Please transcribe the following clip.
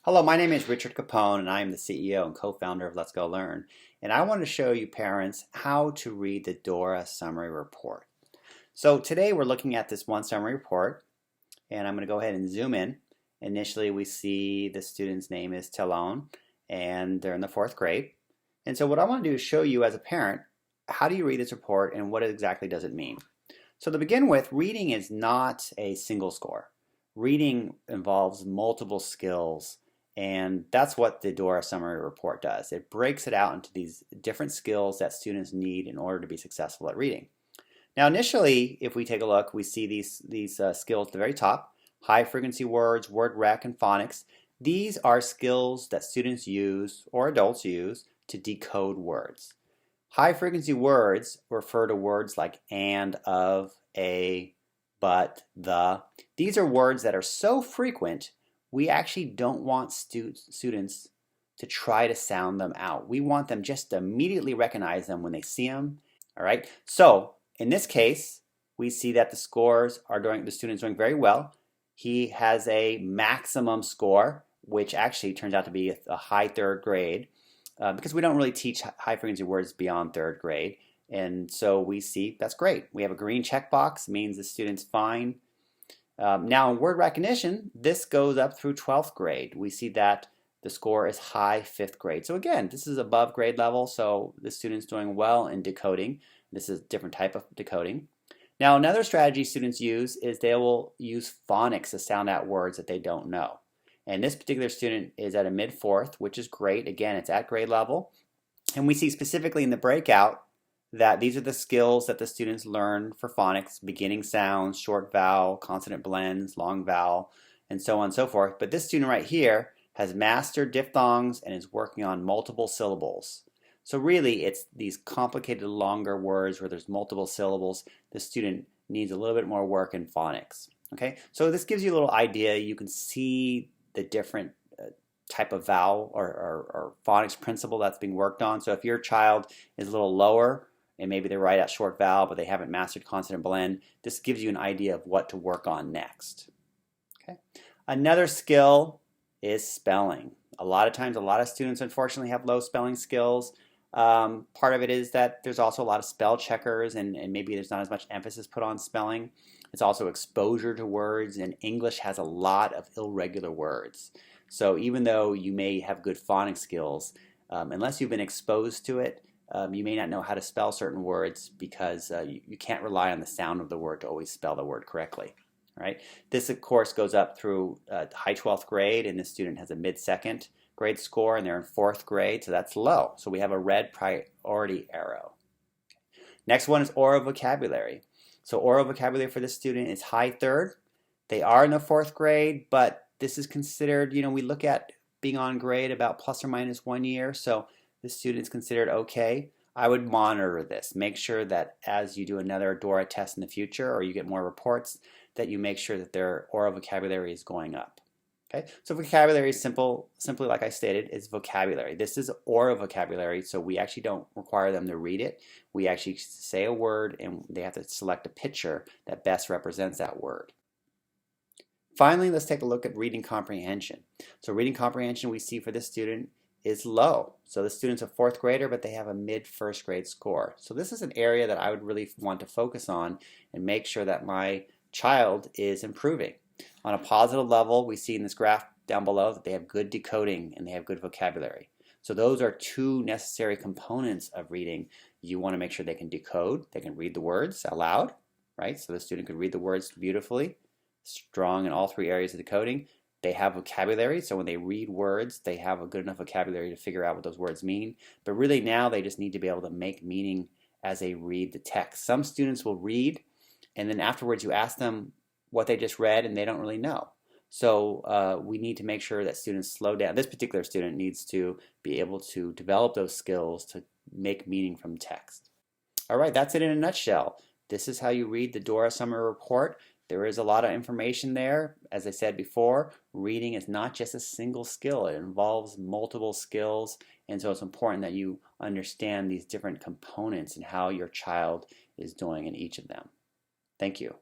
Hello, my name is Richard Capone and I am the CEO and co-founder of Let's Go Learn. And I want to show you parents how to read the DORA summary report. So today we're looking at this one summary report and I'm going to go ahead and zoom in. Initially we see the student's name is Talon and they're in the 4th grade. And so what I want to do is show you as a parent, how do you read this report and what exactly does it mean? So to begin with, reading is not a single score. Reading involves multiple skills. And that's what the DORA summary report does. It breaks it out into these different skills that students need in order to be successful at reading. Now initially, if we take a look, we see these skills at the very top. High frequency words, word rec, and phonics. These are skills that students use or adults use to decode words. High frequency words refer to words like and, of, a, but, the. These are words that are so frequent we actually don't want students to try to sound them out. We want them just to immediately recognize them when they see them. All right. So in this case, we see that the student's doing very well. He has a maximum score, which actually turns out to be a high 3rd grade, because we don't really teach high frequency words beyond 3rd grade. And so we see that's great. We have a green checkbox, means the student's fine. Now in word recognition, this goes up through 12th grade. We see that the score is high 5th grade. So again, this is above grade level, so the student's doing well in decoding. This is a different type of decoding. Now another strategy students use is they will use phonics to sound out words that they don't know. And this particular student is at a mid-4th, which is great. Again, it's at grade level. And we see specifically in the breakout that these are the skills that the students learn for phonics: beginning sounds, short vowel, consonant blends, long vowel, and so on and so forth. But this student right here has mastered diphthongs and is working on multiple syllables. So really it's these complicated longer words where there's multiple syllables. The student needs a little bit more work in phonics. Okay, so this gives you a little idea. You can see the different type of vowel or phonics principle that's being worked on. So if your child is a little lower, and maybe they're right at short vowel, but they haven't mastered consonant blend, this gives you an idea of what to work on next. Okay. Another skill is spelling. A lot of times, a lot of students unfortunately have low spelling skills. Part of it is that there's also a lot of spell checkers and maybe there's not as much emphasis put on spelling. It's also exposure to words, and English has a lot of irregular words. So even though you may have good phonics skills, unless you've been exposed to it, you may not know how to spell certain words because you can't rely on the sound of the word to always spell the word correctly. Right? This, of course, goes up through high 12th grade, and this student has a mid-2nd grade score, and they're in 4th grade, so that's low. So we have a red priority arrow. Next one is oral vocabulary. So oral vocabulary for this student is high 3rd. They are in the 4th grade, but this is considered, we look at being on grade about plus or minus 1 year, so the student's considered okay. I would monitor this. Make sure that as you do another DORA test in the future or you get more reports, that you make sure that their oral vocabulary is going up. Okay? So vocabulary is simply like I stated, is vocabulary. This is oral vocabulary, so we actually don't require them to read it. We actually say a word and they have to select a picture that best represents that word. Finally, let's take a look at reading comprehension. So reading comprehension we see for this student is low. So the student's a 4th grader, but they have a mid-1st grade score. So this is an area that I would really want to focus on and make sure that my child is improving. On a positive level, we see in this graph down below that they have good decoding and they have good vocabulary. So those are 2 necessary components of reading. You want to make sure they can decode, they can read the words out loud, right? So the student could read the words beautifully, strong in all 3 areas of decoding. They have vocabulary, so when they read words, they have a good enough vocabulary to figure out what those words mean. But really now they just need to be able to make meaning as they read the text. Some students will read, and then afterwards you ask them what they just read, and they don't really know. So we need to make sure that students slow down. This particular student needs to be able to develop those skills to make meaning from text. All right, that's it in a nutshell. This is how you read the DORA summary report. There is a lot of information there. As I said before, reading is not just a single skill. It involves multiple skills, and so it's important that you understand these different components and how your child is doing in each of them. Thank you.